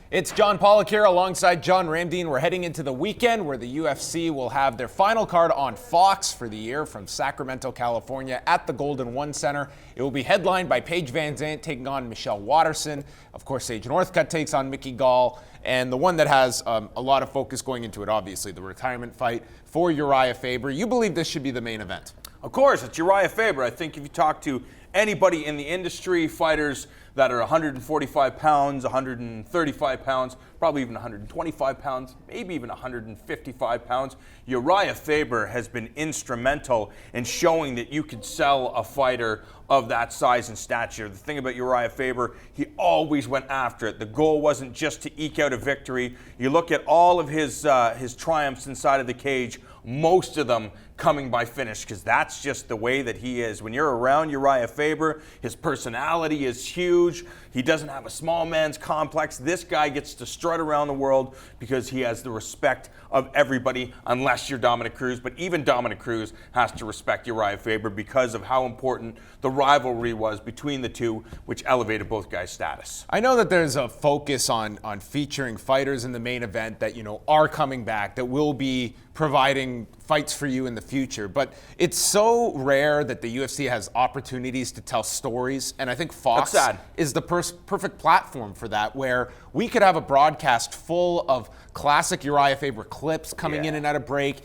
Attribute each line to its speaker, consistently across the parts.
Speaker 1: It's John Pollock here alongside John Ramdeen. We're heading into the weekend where the UFC will have their final card on Fox for the year from Sacramento, California at the Golden One Center. It will be headlined by Paige VanZant taking on Michelle Waterson. Of course, Sage Northcutt takes on Mickey Gall. And the one that has a lot of focus going into it, obviously, the retirement fight for Uriah Faber. You believe this should be the main event?
Speaker 2: Of course, it's Uriah Faber. I think if you talk to anybody in the industry, fighters that are 145 pounds, 135 pounds, probably even 125 pounds, maybe even 155 pounds, Uriah Faber has been instrumental in showing that you could sell a fighter of that size and stature. The thing about Uriah Faber, he always went after it. The goal wasn't just to eke out a victory. You look at all of his triumphs inside of the cage, most of them coming by finish, because that's just the way that he is. When you're around Uriah Faber, his personality is huge. He doesn't have a small man's complex. This guy gets to strut around the world because he has the respect of everybody, unless you're Dominic Cruz. But even Dominic Cruz has to respect Uriah Faber because of how important the rivalry was between the two, which elevated both guys' status.
Speaker 1: I know that there's a focus on featuring fighters in the main event that, are coming back, that will be providing fights for you in the future. But it's so rare that the UFC has opportunities to tell stories. And I think Fox is the perfect platform for that, where we could have a broadcast full of classic Uriah Faber clips coming in and out of break,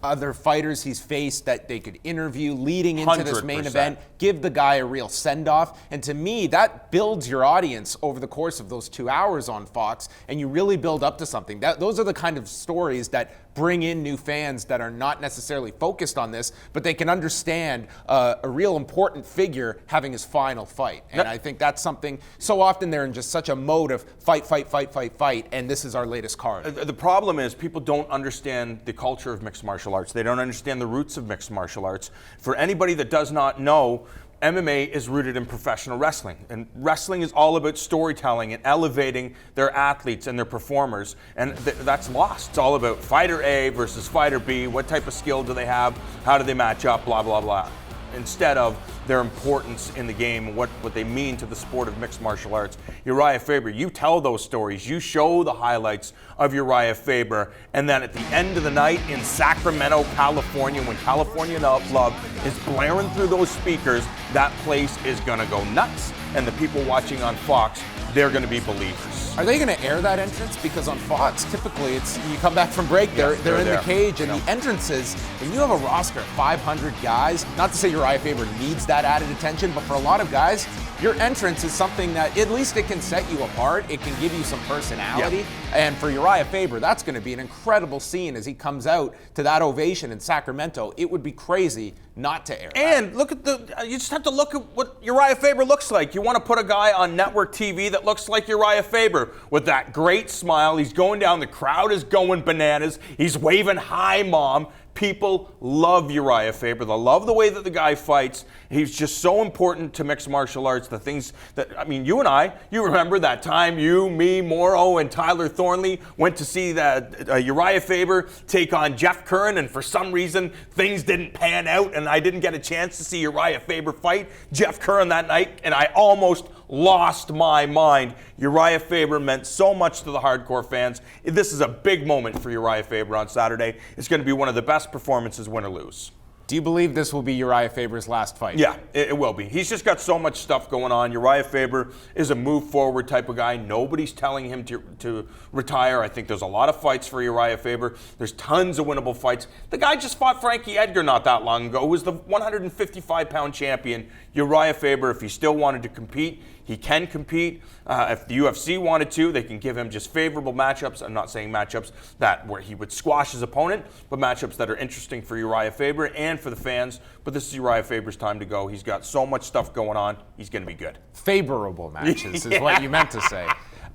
Speaker 1: other fighters he's faced that they could interview leading into this main
Speaker 2: 100%.
Speaker 1: event, give the guy a real send-off. And to me, that builds your audience over the course of those 2 hours on Fox, and you really build up to something. Those are the kind of stories that bring in new fans that are not necessarily focused on this, but they can understand a real important figure having his final fight. And I think that's something, so often they're in just such a mode of fight, and this is our latest card.
Speaker 2: The problem is people don't understand the culture of mixed martial arts. They don't understand the roots of mixed martial arts. For anybody that does not know, MMA is rooted in professional wrestling, and wrestling is all about storytelling and elevating their athletes and their performers, and that's lost. It's all about fighter A versus fighter B. What type of skill do they have? How do they match up? Blah, blah, blah. Instead of their importance in the game and what they mean to the sport of mixed martial arts. Uriah Faber, you tell those stories, you show the highlights of Uriah Faber, and then at the end of the night in Sacramento, California, when California Love is blaring through those speakers, that place is gonna go nuts, and the people watching on Fox, they're gonna be believers.
Speaker 1: Are they going to air that entrance? Because on Fox, typically it's you come back from break, they're in the cage, and the entrances, when you have a roster of 500 guys, not to say Uriah Faber needs that added attention, but for a lot of guys, your entrance is something that at least it can set you apart. It can give you some personality. And for Uriah Faber, that's going to be an incredible scene as he comes out to that ovation in Sacramento. It would be crazy not to air that.
Speaker 2: And look at you just have to look at what Uriah Faber looks like. You want to put a guy on network TV that looks like Uriah Faber with that great smile. He's going down, the crowd is going bananas. He's waving hi, Mom. People love Uriah Faber. They love the way that the guy fights. He's just so important to mixed martial arts. The things that, you and you remember that time you, me, Morrow, and Tyler Thornley went to see Uriah Faber take on Jeff Curran, and for some reason, things didn't pan out, and I didn't get a chance to see Uriah Faber fight Jeff Curran that night, and I almost lost my mind. Uriah Faber meant so much to the hardcore fans. This is a big moment for Uriah Faber on Saturday. It's going to be one of the best performances, win or lose.
Speaker 1: Do you believe this will be Uriah Faber's last fight?
Speaker 2: Yeah, it will be. He's just got so much stuff going on. Uriah Faber is a move forward type of guy. Nobody's telling him to retire. I think there's a lot of fights for Uriah Faber. There's tons of winnable fights. The guy just fought Frankie Edgar not that long ago, who was the 155-pound champion. Uriah Faber, if he still wanted to compete, he can compete. If the UFC wanted to, they can give him just favorable matchups. I'm not saying matchups where he would squash his opponent, but matchups that are interesting for Uriah Faber and for the fans. But this is Uriah Faber's time to go. He's got so much stuff going on. He's going to be good.
Speaker 1: Favorable matches is what you meant to say.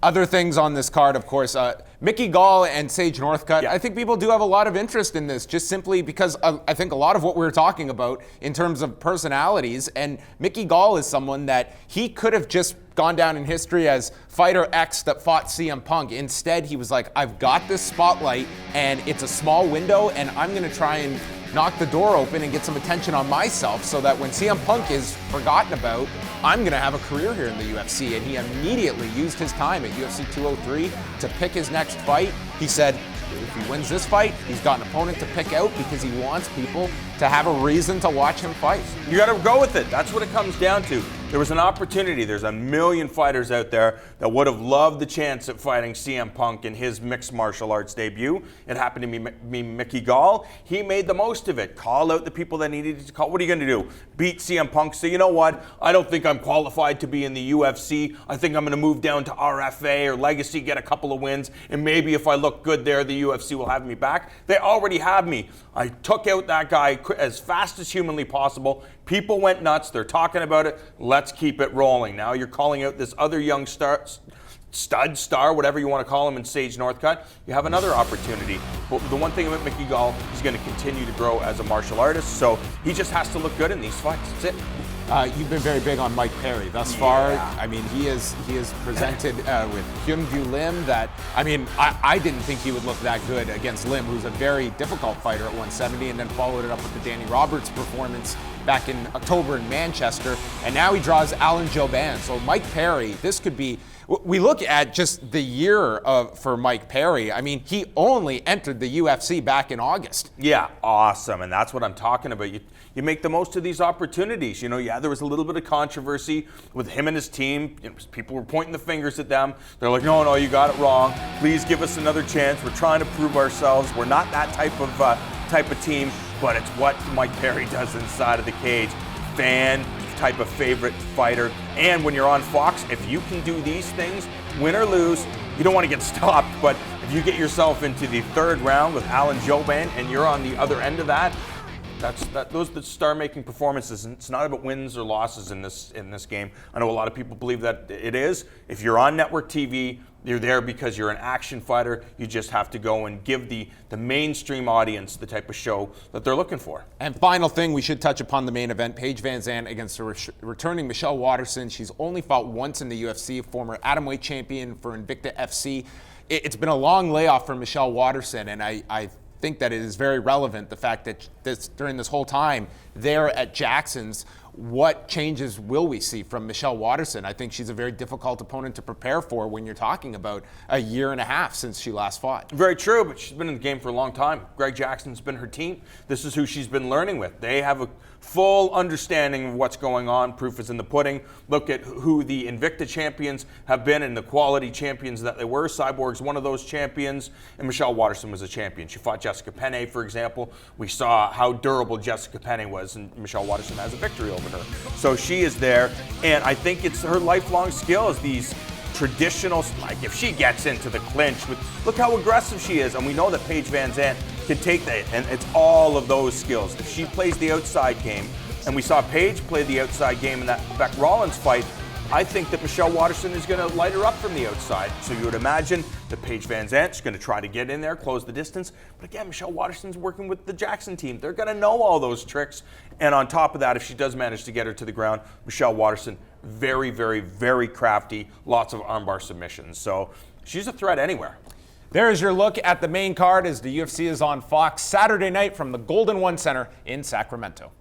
Speaker 1: Other things on this card, of course, Mickey Gall and Sage Northcutt. I think people do have a lot of interest in this, just simply because I think a lot of what we were talking about in terms of personalities, and Mickey Gall is someone that he could have just gone down in history as fighter X that fought CM Punk. Instead, he was like, I've got this spotlight, and it's a small window, and I'm going to try and knock the door open and get some attention on myself so that when CM Punk is forgotten about, I'm going to have a career here in the UFC. And he immediately used his time at UFC 203 to pick his next fight. He said, if he wins this fight, he's got an opponent to pick out because he wants people to have a reason to watch him fight.
Speaker 2: You got to go with it. That's what it comes down to. There was an opportunity. There's a million fighters out there that would have loved the chance at fighting CM Punk in his mixed martial arts debut. It happened to be Mickey Gall. He made the most of it. Call out the people that needed to call. What are you going to do? Beat CM Punk? So you know what? I don't think I'm qualified to be in the UFC. I think I'm going to move down to RFA or Legacy, get a couple of wins, and maybe if I look good there, the UFC will have me back. They already have me. I took out that guy as fast as humanly possible. People went nuts. They're talking about it. Let's keep it rolling. Now you're calling out this other young stud star, whatever you want to call him, in Sage Northcutt. You have another opportunity. But the one thing about Mickey Gall, he's going to continue to grow as a martial artist, so he just has to look good in these fights. That's it.
Speaker 1: You've been very big on Mike Perry thus far. I mean, he is presented with Hyun-Gyu Lim that, I mean, I didn't think he would look that good against Lim, who's a very difficult fighter at 170, and then followed it up with the Danny Roberts performance back in October in Manchester. And now he draws Alan Jouban. So Mike Perry, this could be, we look at just the year for Mike Perry. I mean, he only entered the UFC back in August.
Speaker 2: Yeah, awesome. And that's what I'm talking about. You make the most of these opportunities. You know, yeah, there was a little bit of controversy with him and his team. You know, people were pointing the fingers at them. They're like, no, you got it wrong. Please give us another chance. We're trying to prove ourselves. We're not that type of team, but it's what Mike Perry does inside of the cage. Fan type of favorite fighter. And when you're on Fox, if you can do these things, win or lose, you don't want to get stopped, but if you get yourself into the third round with Alan Jouban and you're on the other end of that, those are the star-making performances. And it's not about wins or losses in this game. I know a lot of people believe that it is. If you're on network TV, you're there because you're an action fighter. You just have to go and give the mainstream audience the type of show that they're looking for.
Speaker 1: And final thing, we should touch upon the main event. Paige Van Zandt against returning Michelle Waterson. She's only fought once in the UFC, former atomweight champion for Invicta FC. It's been a long layoff for Michelle Waterson, and I think that it is very relevant, the fact that during this whole time there at Jackson's, what changes will we see from Michelle Waterson? I think she's a very difficult opponent to prepare for when you're talking about a year and a half since she last fought.
Speaker 2: Very true, but she's been in the game for a long time. Greg Jackson's been her team. This is who she's been learning with. They have a full understanding of what's going on. Proof is in the pudding. Look at who the Invicta champions have been and the quality champions that they were. Cyborg's one of those champions, and Michelle Waterson was a champion. She fought Jessica Penne, for example. We saw how durable Jessica Penne was, and Michelle Waterson has a victory over her. So she is there, and I think it's her lifelong skill is these traditional, like if she gets into the clinch, look how aggressive she is, and we know that Paige Van Zandt can take that, and it's all of those skills. If she plays the outside game, and we saw Paige play the outside game in that Beck Rollins fight, I think that Michelle Waterson is going to light her up from the outside. So you would imagine that Paige Van Zandt is going to try to get in there, close the distance. But again, Michelle Waterson's working with the Jackson team. They're going to know all those tricks. And on top of that, if she does manage to get her to the ground, Michelle Waterson, very, very, very crafty, lots of armbar submissions. So she's a threat anywhere.
Speaker 1: There is your look at the main card as the UFC is on Fox Saturday night from the Golden One Center in Sacramento.